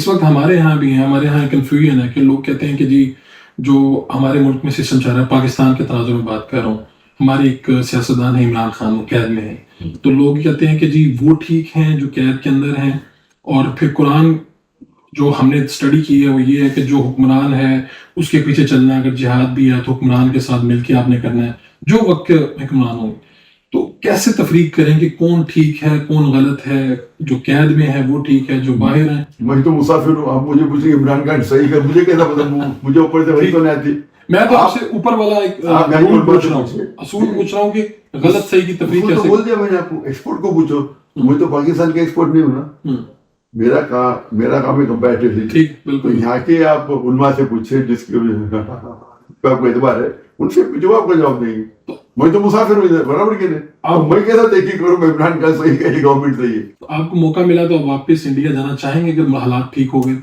اس وقت ہمارے یہاں بھی ہیں، ہمارے یہاں کنفیوژن ہے کہ لوگ کہتے ہیں کہ جی جو ہمارے ملک میں سسٹم چل رہا ہے، پاکستان کے تناظر میں بات کر رہا ہوں، ہمارے ایک سیاستدان ہے عمران خان، وہ قید میں ہے، تو لوگ کہتے ہیں کہ جی وہ ٹھیک ہیں جو قید کے اندر ہیں، اور پھر قرآن جو ہم نے اسٹڈی کی ہے وہ یہ ہے کہ جو حکمران ہے اس کے پیچھے چلنا ہے، اگر جہاد بھی ہے تو حکمران کے ساتھ مل کے آپ نے کرنا ہے جو وقت کے حکمران ہوں. تو کیسے تفریق کریں کہ کون ٹھیک ہے کون غلط ہے، جو قید میں ہے وہ ٹھیک ہے، جو باہر ہیں؟ میں تو مسافر ہوں، آپ مجھے پوچھیں عمران خان صحیح کر، مجھے کیسا پتا؟ مجھے اوپر سے وہی تو نہیں آتی. میں تو آپ سے اوپر والا ایک اصول پوچھ رہا ہوں کہ غلط صحیح کی تفریق کیسے؟ بول دیا میں نے آپ کو، ایکسپورٹ کو پوچھو. میں تو پاکستان کا ایکسپورٹ نہیں ہوں نا، میرا کام ہے کمپیریٹیولی. ٹھیک، بالکل. یہاں کے آپ علماء سے پوچھیں جس کے آپ کو اعتبار ہے، ان سے جو آپ کو جواب دیں گے. میں تو مسافر ہوں ادھر، برابر کے نہیں. میں کیسا دیکھی کروں میں عمران خان صحیح ہے گورنمنٹ صحیح ہے؟ آپ کو موقع ملا تو واپس انڈیا جانا چاہیں گے کہ حالات ٹھیک ہو گئے؟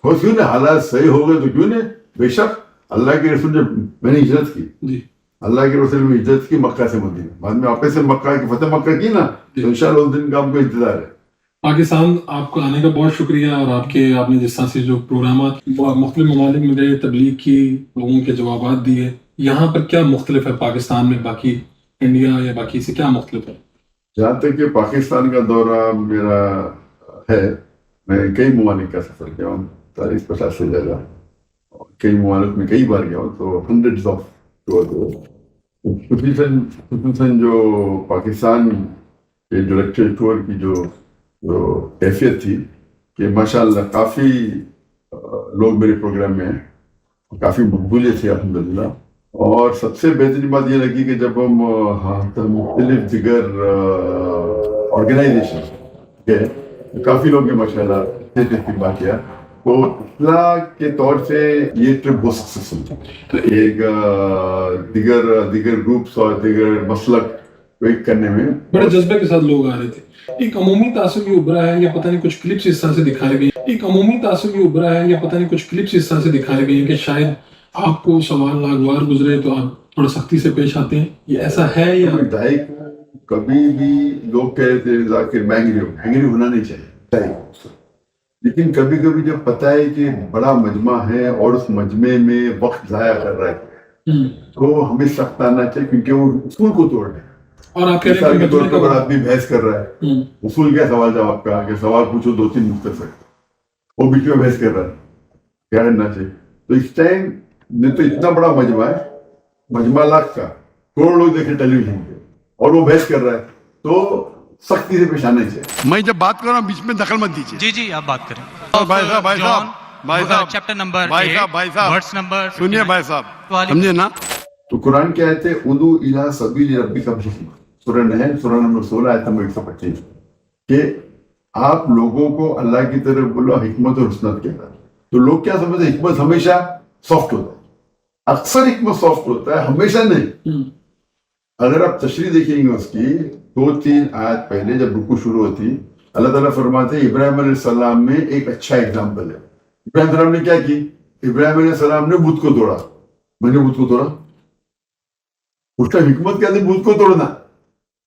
کیوں نہیں، حالات صحیح ہو گئے تو کیوں نہیں. بے شک اللہ کے رسول نے، میں نے ہجرت کی جی، اللہ کے رسول نے ہجرت کی مکہ سے مدینہ، بعد میں واپس سے مکہ کی فتح مکہ کی نا، تو انشاءاللہ اس دن کا آپ کو انتظار ہے. پاکستان آپ کو آنے کا بہت شکریہ، اور آپ نے جس طرح سے جو پروگرامات مختلف ممالک میں گئے، تبلیغ کی، لوگوں کے جوابات دیے، یہاں پر کیا مختلف ہے پاکستان میں باقی انڈیا یا باقی سے کیا مختلف ہے؟ جہاں تک کہ پاکستان کا دورہ میرا ہے، میں کئی ممالک کا سفر کیا ہوں، 40-50 سے زیادہ، کئی ممالک میں کئی بار گیا ہوں، تو ہنڈریڈز آف ٹور. خصوصاً جو پاکستان کے جو لیکچر ٹور کی جو کیفیت تھی کہ ماشاءاللہ کافی لوگ میرے پروگرام میں ہیں، کافی مقبولیت تھی الحمدللہ. اور سب سے بہترین بات یہ لگی کہ جب ہم مختلف دیگر آرگنائزیشن کے کافی لوگ ہیں ماشاءاللہ بات کیا، تو اطلاع کے طور سے یہ ٹرپ بہت سکسیسفل تھا. تو ایک دیگر گروپس اور دیگر مسلک ویک کرنے میں بڑے جذبے کے ساتھ لوگ آ رہے تھے. ایک عمومی تاثر یہ ابھرا ہے یا پتہ نہیں کچھ کلپس اس طرح سے دکھائے گئی کہ شاید آپ کو سوال ناگوار گزرے تو آپ تھوڑا سختی سے پیش آتے ہیں، یہ ایسا ہے یا؟ کبھی بھی لوگ کہہ رہے تھے ذاکر مہنگری ہونا نہیں چاہیے، لیکن کبھی کبھی جب پتہ ہے کہ بڑا مجمع ہے اور اس مجمع میں وقت ضائع کر رہا ہے تو ہمیں سخت آنا چاہیے، کیونکہ وہ اصول کو توڑ رہے ہیں. اور آپ مثال کے طور پر آدمی بحث کر رہا ہے، اصول کیا سوال جواب کا کہ سوال پوچھو 2-3 مختصر، وہ بیچ میں بحث کر رہا ہے، کیا کرنا چاہیے؟ تو اس ٹائم میں تو اتنا بڑا مجمع ہے، مجمع لاکھ کا، کروڑ لوگ دیکھے ٹیلی ویژن پہ، اور وہ بحث کر رہا ہے، تو سختی سے پیش آنا چاہیے. میں جب بات کر رہا ہوں بیچ میں دخل مت دیجیے. جی آپ بات کریں. بھائی صاحب چیپٹر نمبر ورڈز نمبر سنیے بھائی صاحب، سمجھے نا. تو قرآن کیا ہے، ادعو الی سبیل ربک بالحکمہ، سورہ نحل سورہ نمبر 16 آیت نمبر 125، کہ آپ لوگوں کو اللہ کی طرف بولو حکمت اور حسنت کے ساتھ. تو لوگ کیا سمجھتے ہیں حکمت ہمیشہ سافٹ ہوتا ہے، اکثر حکمت سافٹ ہوتا ہے، ہمیشہ نہیں. اگر آپ تشریح دیکھیں گے اس کی 2-3 آیت پہلے جب رکوع شروع ہوتی، اللہ تعالیٰ فرماتے ہیں ابراہیم علیہ السلام میں ایک اچھا اگزامپل ہے. ابراہیم علیہ السلام نے کیا کی؟ ابراہیم علیہ السلام نے بت کو توڑا. میں نے بت کو توڑا، اس کا حکمت کیا تھی؟ بت کو توڑنا.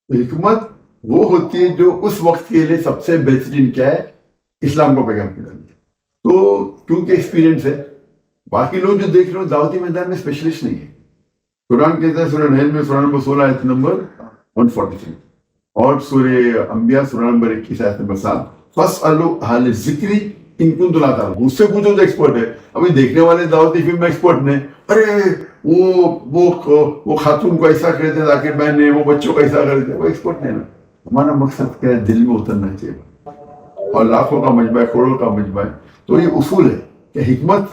تو حکمت وہ ہوتی ہے جو اس وقت کے لیے سب سے بہترین کیا ہے، اسلام کو پیغام کرنا. تو کیونکہ ایکسپیرینس ہے، باقی لوگ جو دیکھ رہے ہیں دعوتی میدان میں اسپیشلسٹ نہیں ہے. قرآن کہتا ہے سورہ نحل میں سورہ نمبر 16 آیت نمبر 143، اور سورہ انبیاء سورہ نمبر 21 آیت نمبر 7، فاسألوا اہل الذکر ان کنتم لا تعلمون. مجھ سے پوچھو تو ایکسپرٹ ہے. ابھی دیکھنے والے دعوتی فلم میں ایکسپرٹ نہیں. ارے وہ خاتون کو ایسا کر دے ذاکر بہن نے، وہ بچوں کو ایسا کر دے، وہ ایکسپرٹ نہیں نا. ہمارا مقصد کیا ہے؟ دل میں اترنا چاہیے. اور لاکھوں کا مجمع ہے، کروڑوں کا مجمع ہے. تو یہ اصول ہے کہ حکمت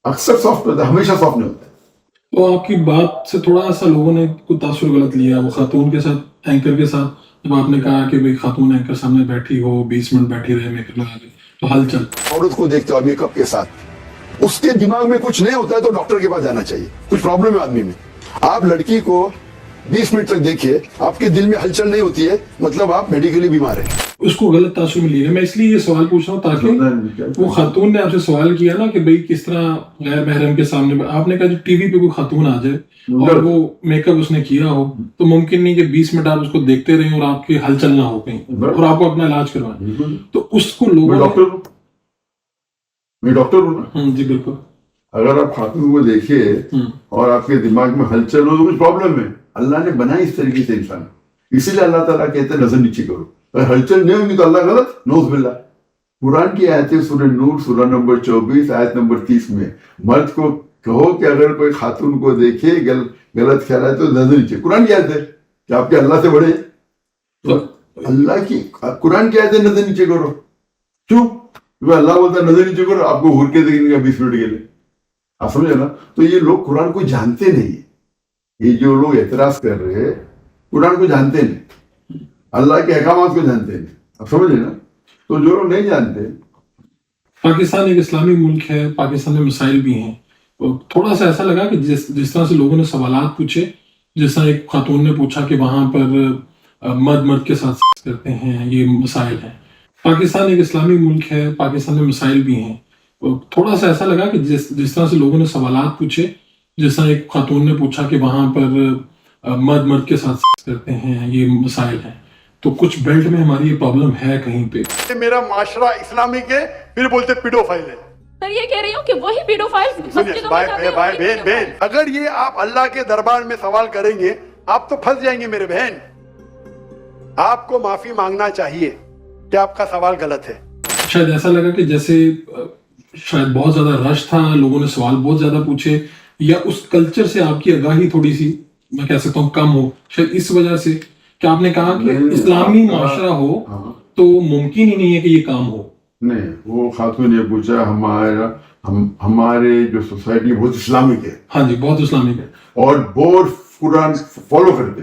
اکثر سافٹ ہوتا ہے، ہمیشہ سافٹ نہیں ہوتا. تو آپ کی بات سے تھوڑا سا لوگوں نے کوئی تاثر غلط لیا، وہ خاتون کے ساتھ، اینکر کے ساتھ، جب آپ نے کہا کہ بھئی خاتون اینکر سامنے بیٹھی ہو، 20 منٹ بیٹھی رہے میک اپ لگا کے، تو حل چل. عورت کو دیکھتے ہو میک اپ کے ساتھ، اس کے دماغ میں کچھ نہیں ہوتا ہے تو ڈاکٹر کے پاس جانا چاہیے. کچھ پرابلم ہے آدمی میں. آپ لڑکی کو 20 منٹ تک دیکھیے، آپ کے دل میں ہلچل نہیں ہوتی ہے، مطلب آپ میڈیکلی بیمار ہیں. اس کو غلط تاثر میں لیے گا. میں اس لیے یہ سوال پوچھ رہا ہوں تاکہ وہ خاتون نے آپ سے سوال کیا نا کہ بھئی کس طرح غیر محرم کے سامنے، آپ نے کہا جو ٹی وی پہ کوئی خاتون آ جائے اور وہ میک اپ اس نے کیا ہو تو ممکن نہیں کہ 20 منٹ آپ اس کو دیکھتے رہیں اور آپ کی ہلچل نہ ہو کہیں اور آپ کو اپنا علاج کروائیں. تو اس کو لوگوں میں ڈاکٹر ہوں نا. جی بالکل. اگر آپ خاتون کو دیکھیے اور آپ کے دماغ میں ہلچل ہو تو کچھ پرابلم ہے. اللہ نے بنا اس طریقے سے انسان, اسی لیے اللہ تعالیٰ کہتے ہیں نظر نیچے کرو. اگر ہلچل نہیں ہوگی تو اللہ غلط, نوز باللہ. قرآن کی آیتیں سورہ نور سورہ نمبر 24 آیت نمبر 30 میں مرد کو کہو کہ اگر کوئی خاتون کو دیکھے غلط خیال ہے تو نظر نیچے. قرآن کی آیت ہے کہ آپ کے اللہ سے بڑے ہیں, تو اللہ کی قرآن کی آیت ہے نظر نیچے کرو. کیوں؟ اللہ بولتا ہے نظر نیچے کرو, آپ کو گھور کے دیکھنے کا 20 منٹ کے لیے. آپ سمجھے نا. تو یہ لوگ قرآن کو جانتے نہیں. یہ جو لوگ اعتراض کر رہے ہیں قرآن کو جانتے نہیں, اللہ کے احکامات کو جانتے نہیں. آپ سمجھے نا. تو جو لوگ نہیں جانتے. پاکستان ایک اسلامی ملک ہے, پاکستان میں مسائل بھی ہیں. تھوڑا سا ایسا لگا کہ جس طرح سے لوگوں نے سوالات پوچھے, جس طرح ایک خاتون نے پوچھا کہ وہاں پر مرد کے ساتھ سیکس کرتے ہیں, یہ مسائل ہیں. پاکستان ایک اسلامی ملک ہے, پاکستان میں مسائل بھی ہیں. تھوڑا سا ایسا لگا کہ جس طرح سے لوگوں نے سوالات پوچھے, جس طرح ایک خاتون نے پوچھا کہ وہاں پر مرد کے ساتھ سیکس کرتے ہیں, یہ مسائل ہیں. تو کچھ بیلٹ میں ہماری یہ پرابلم ہے کہیں پہ. میرا معاشرہ اسلامک ہے, پھر بولتے پیڈو فائل ہے. سر یہ کہہ رہی ہوں کہ وہی پیڈو فائل. بہن اگر یہ آپ اللہ کے دربار میں سوال کریں گے آپ تو پھنس جائیں گے میرے بہن. آپ کو معافی مانگنا چاہیے کہ آپ کا سوال غلط ہے. شاید ایسا لگا کہ جیسے شاید بہت زیادہ رش تھا, لوگوں نے سوال بہت زیادہ پوچھے, یا اس کلچر سے آپ کی آگاہی تھوڑی سی میں کہہ سکتا ہوں کم ہو. شاید اس وجہ سے کہ آپ نے کہا کہ اسلامی معاشرہ ہو تو ممکن ہی نہیں ہے کہ یہ کام ہو. نہیں, وہ خاتون نے پوچھا ہمارے جو سوسائٹی بہت اسلامک ہے. ہاں جی, بہت اسلامک ہے, اور بہت قرآن فالو کرتے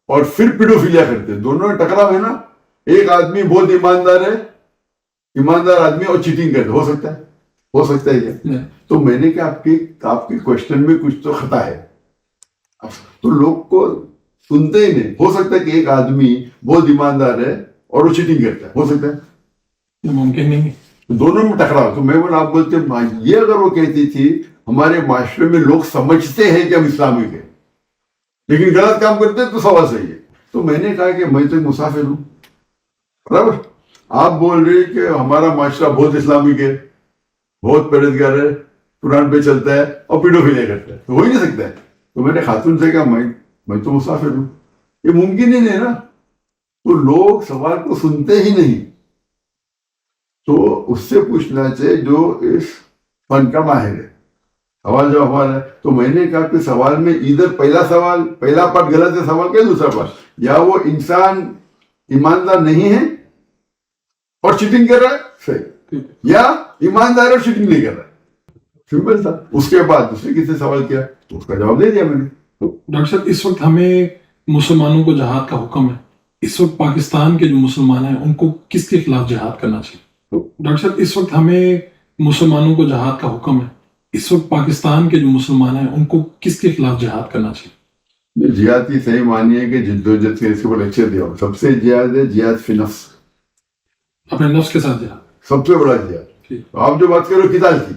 اور پھر پیڈوفیلیا کرتے. دونوں ٹکراؤ ہے نا. ایک آدمی بہت ایماندار ہے, ایماندار آدمی, اور چیٹنگ کرتے. ہو سکتا ہے کیا؟ تو میں نے کہا آپ کے کوشچن میں کچھ تو خطا ہے. تو لوگ کو سنتے ہی نہیں. ہو سکتا ہے کہ ایک آدمی بہت ایماندار ہے اور وہ چیٹنگ کرتا ہے, ہو سکتا ہے, ممکن نہیں. دونوں میں ٹکراؤ. تو میں بولا آپ بولتے یہ اگر وہ کہتی تھی ہمارے معاشرے میں لوگ سمجھتے ہیں کہ ہم اسلامک ہیں لیکن غلط کام کرتے ہیں تو سوال صحیح ہے. تو میں نے کہا کہ میں تو مسافر ہوں, برابر. آپ بول رہے کہ ہمارا معاشرہ بہت اسلامک ہے, بہت پرہیزگار ہے, قرآن پہ چلتا ہے اور پیڈوفیلیا کرتا ہے, تو ہو ہی نہیں سکتا ہے. تو میں نے خاتون سے کہا میں تو مسافر ہوں, یہ ممکن ہی نہیں ہے نا. تو لوگ سوال کو سنتے ہی نہیں. تو اس سے پوچھنا چاہیے جو اس فن کا ماہر ہے. سوال جو ہمارا ہے, تو میں نے کہا کہ سوال میں ادھر پہلا پارٹ غلط ہے سوال کا, دوسرا پارٹ, یا وہ انسان ایماندار نہیں ہے اور چیٹنگ کر رہا ہے صحیح, یا ایماندار اور چیٹنگ نہیں کر رہا ہے. سمپل تھا. اس کے بعد دوسرے کس نے سوال کیا تو اس کا جواب دے دیا میں نے. ڈاکٹر صاحب اس وقت ہمیں مسلمانوں کو جہاد کا حکم ہے. اس وقت پاکستان کے جو مسلمان ہیں ان کو کس کے خلاف جہاد کرنا چاہیے؟ ڈاکٹر صاحب اس وقت ہمیں مسلمانوں کو جہاد کا حکم ہے. اس وقت پاکستان کے جو مسلمان ہیں ان کو کس کے خلاف جہاد کرنا چاہیے؟ جہاد کی صحیح معنی ہے کہ جدوجہد کے اس کو لیکچر دیا. سب سے جہاد ہے جہاد فی نفس, اپنے نفس کے ساتھ جہاد, سب سے بڑا جہاد. آپ جو بات کرو قتال کی,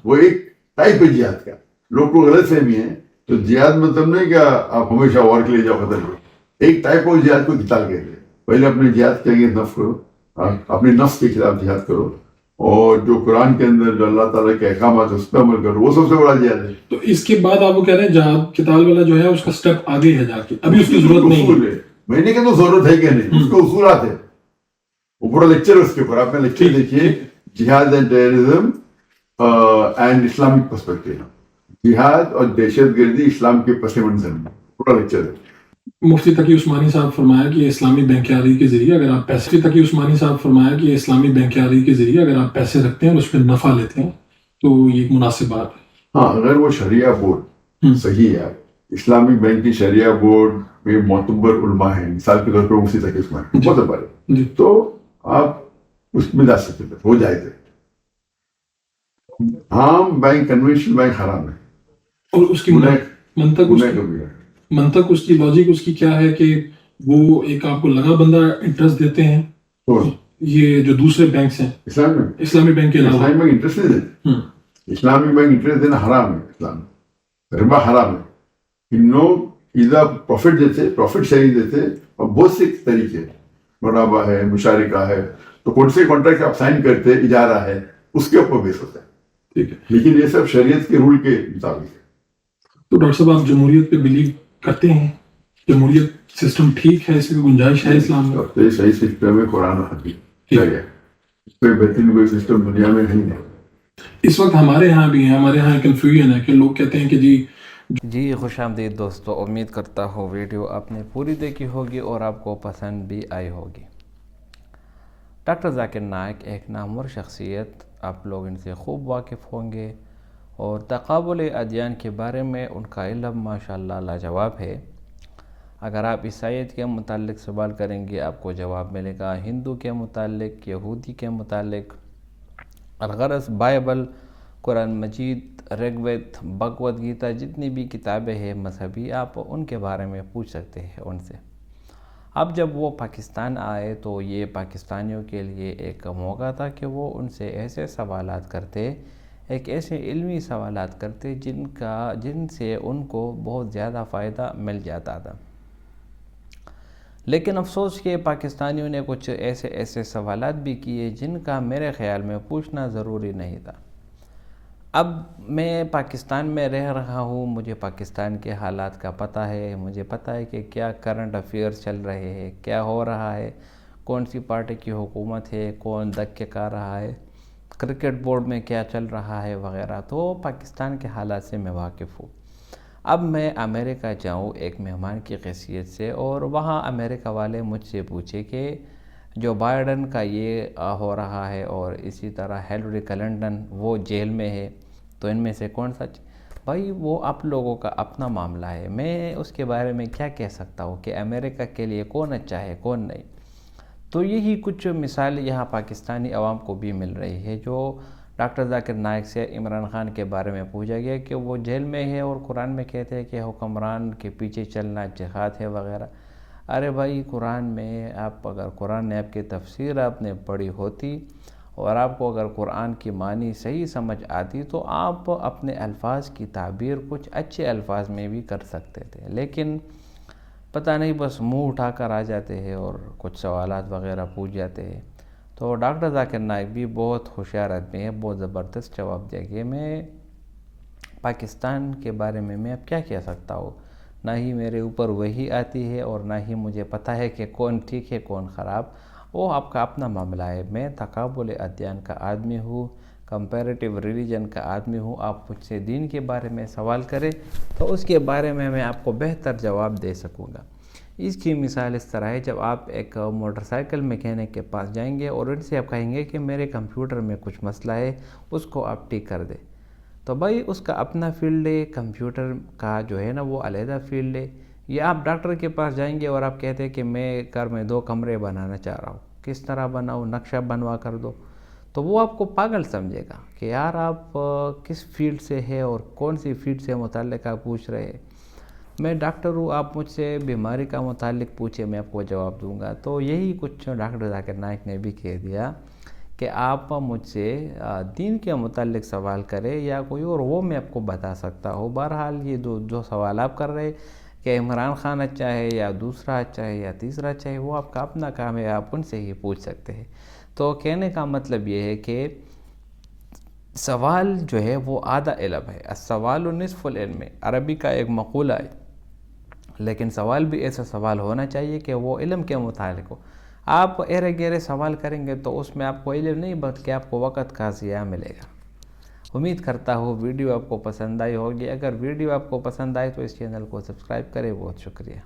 وہ ایک ٹائپ ہے جہاد کا. لوگ کو غلط فہمی ہے. تو جہاد مطلب نہیں کہ آپ ہمیشہ وار کے لیے جاؤ قتل کرو. ایک ٹائپ آف جہاد کو قتال کہتے ہیں. پہلے اپنے جہاد کے آگے نفس کرو, اپنے نفس کے خلاف جہاد کرو, اور جو قرآن کے اندر جو اللہ تعالیٰ کے احکامات اس پہ عمل کرو, وہ سب سے بڑا جہاد ہے. تو اس کے بعد آپ وہ کہہ رہے ہیں جہاد قتال والا جو ہے اس کا سٹیپ آگے ہے جا کے, ابھی اس کی ضرورت نہیں ہے. میں نے کہا تو ضرورت ہے کہ نہیں, اس کے اصولات ہے. وہ پورا لیکچر ہے اس کے اوپر, آپ نے لیکچر دیکھیے, جہاد and terrorism and Islamic perspective. جہاد اور دہشت گردی اسلام کے پس منظر میں پورا لیکچر ہے. مفتی تقی عثمانی صاحب فرمایا کہ اسلامی بینکیاری کے ذریعے اگر آپ پیسے رکھتے ہیں اور اس پہ نفع لیتے ہیں تو یہ ایک مناسب بات ہے. ہاں, اگر وہ شریعہ بورڈ صحیح ہے, اسلامک بینک کی شریعہ بورڈ میں معتبر علماء ہیں, مثال کے طور پر مفتی تقی عثمانی معتبر ہے, تو آپ اس میں جا سکتے تھے, ہو جائے تھے. عام بینک, کنونشنل بینک حرام ہے. اور اس کی منطق اس کی لاجک اس کی کیا ہے کہ وہ ایک آپ کو لگا بندہ انٹرسٹ دیتے ہیں, یہ جو دوسرے بینکس ہیں اسلامی بینک کے علاوہ اسلامی بینک انٹرسٹ نہیں دیتے. اسلامی بینک انٹرسٹ دینا حرام ہے. اسلام ربا حرام ہے. ان لوگ ادھر پروفٹ دیتے, پروفٹ شیئرنگ دیتے, اور بہت سے طریقے, مرابہ ہے, مشارکہ ہے. تو کون سے کانٹریکٹ آپ سائن کرتے, اجارہ ہے, اس کے اوپر بیس ہوتا ہے. ٹھیک ہے. لیکن یہ سب شریعت کے رول کے مطابق ہے. تو ڈاکٹر صاحب آپ جمہوریت پہ بلیو کرتے ہیں؟ جمہوریت سسٹم ٹھیک ہے؟ اس کی گنجائش ہے اسلام میں؟ تو یہ صحیح سسٹم ہے قرآن و حدیث کیا گیا. اس پہ بہترین کوئی سسٹم دنیا میں نہیں ہے. اس وقت ہمارے ہاں بھی ہے، ہمارے ہاں کنفیوژن ہے کہ لوگ کہتے ہیں کہ جی خوش آمدید دوستو، امید کرتا ہوں ویڈیو آپ نے پوری دیکھی ہوگی اور آپ کو پسند بھی آئی ہوگی. ڈاکٹر ذاکر نائک ایک نامور شخصیت، آپ لوگ ان سے خوب واقف ہوں گے، اور تقابل ادیان کے بارے میں ان کا علم ماشاءاللہ لاجواب ہے. اگر آپ عیسائیت کے متعلق سوال کریں گے آپ کو جواب ملے گا، ہندو کے متعلق، یہودی کے متعلق، الغرض بائبل، قرآن مجید، رگ وید، بھگوت گیتا، جتنی بھی کتابیں ہیں مذہبی، آپ ان کے بارے میں پوچھ سکتے ہیں ان سے. اب جب وہ پاکستان آئے تو یہ پاکستانیوں کے لیے ایک موقع تھا کہ وہ ان سے ایسے سوالات کرتے، ایک ایسے علمی سوالات کرتے جن سے ان کو بہت زیادہ فائدہ مل جاتا تھا. لیکن افسوس کہ پاکستانیوں نے کچھ ایسے سوالات بھی کیے جن کا میرے خیال میں پوچھنا ضروری نہیں تھا. اب میں پاکستان میں رہ رہا ہوں، مجھے پاکستان کے حالات کا پتہ ہے، مجھے پتہ ہے کہ کیا کرنٹ افیئرز چل رہے ہیں، کیا ہو رہا ہے، کون سی پارٹی کی حکومت ہے، کون دھکے کھا رہا ہے، کرکٹ بورڈ میں کیا چل رہا ہے وغیرہ. تو پاکستان کے حالات سے میں واقف ہوں. اب میں امریکہ جاؤں ایک مہمان کی حیثیت سے، اور وہاں امریکہ والے مجھ سے پوچھے کہ جو بائیڈن کا یہ ہو رہا ہے اور اسی طرح ہیلری کلنٹن وہ جیل میں ہے، تو ان میں سے کون سچ؟ بھائی وہ آپ لوگوں کا اپنا معاملہ ہے، میں اس کے بارے میں کیا کہہ سکتا ہوں کہ امریکہ کے لیے کون اچھا ہے کون نہیں. تو یہی کچھ مثال یہاں پاکستانی عوام کو بھی مل رہی ہے. جو ڈاکٹر ذاکر نائک سے عمران خان کے بارے میں پوچھا گیا کہ وہ جیل میں ہے اور قرآن میں کہتے ہیں کہ حکمران کے پیچھے چلنا جہاد ہے وغیرہ. ارے بھائی قرآن میں اگر قرآن نے آپ کی تفسیر آپ نے پڑھی ہوتی اور آپ کو اگر قرآن کی معنی صحیح سمجھ آتی تو آپ اپنے الفاظ کی تعبیر کچھ اچھے الفاظ میں بھی کر سکتے تھے. لیکن پتہ نہیں بس منہ اٹھا کر آ جاتے ہیں اور کچھ سوالات وغیرہ پوچھ جاتے ہیں. تو ڈاکٹر ذاکر نائک بھی بہت ہوشیار آدمی ہے، بہت زبردست جواب دیا کہ میں پاکستان کے بارے میں اب کیا کہہ سکتا ہوں. نہ ہی میرے اوپر وحی آتی ہے اور نہ ہی مجھے پتہ ہے کہ کون ٹھیک ہے کون خراب. وہ آپ کا اپنا معاملہ ہے. میں تقابل ادیان کا آدمی ہوں، کمپیریٹیو ریلیجن کا آدمی ہوں. آپ مجھ سے دین کے بارے میں سوال کریں تو اس کے بارے میں آپ کو بہتر جواب دے سکوں گا. اس کی مثال اس طرح ہے، جب آپ ایک موٹر سائیکل میکینک کے پاس جائیں گے اور ان سے آپ کہیں گے کہ میرے کمپیوٹر میں کچھ مسئلہ ہے، اس کو آپ ٹھیک کر دیں، تو بھائی اس کا اپنا فیلڈ ہے، کمپیوٹر کا جو ہے نا وہ علیحدہ فیلڈ ہے. یا آپ ڈاکٹر کے پاس جائیں گے اور آپ کہتے ہیں کہ میں گھر میں 2 کمرے بنانا چاہ رہا ہوں، کس طرح بناؤں، نقشہ بنوا کر دو، تو وہ آپ کو پاگل سمجھے گا کہ یار آپ کس فیلڈ سے ہے اور کون سی فیلڈ سے متعلق آپ پوچھ رہے ہیں. میں ڈاکٹر ہوں، آپ مجھ سے بیماری کا متعلق پوچھے میں آپ کو جواب دوں گا. تو یہی کچھ ڈاکٹر ذاکر نائک نے بھی کہہ دیا کہ آپ مجھ سے دین کے متعلق سوال کرے یا کوئی اور، وہ میں آپ کو بتا سکتا ہوں. بہرحال یہ جو سوال آپ کر رہے کہ عمران خان اچھا ہے یا دوسرا اچھا ہے یا تیسرا اچھا ہے، وہ آپ کا اپنا کام ہے، آپ ان سے ہی پوچھ سکتے ہیں. تو کہنے کا مطلب یہ ہے کہ سوال جو ہے وہ آدھا علم ہے. السوال نصف العلم، عربی کا ایک مقولہ ہے. لیکن سوال بھی ایسا سوال ہونا چاہیے کہ وہ علم کے متعلق ہو. آپ ایرے گیرے سوال کریں گے تو اس میں آپ کو علم نہیں بلکہ آپ کو وقت کا ضیاع ملے گا. امید کرتا ہوں ویڈیو آپ کو پسند آئی ہوگی. اگر ویڈیو آپ کو پسند آئے تو اس چینل کو سبسکرائب کریں. بہت شکریہ.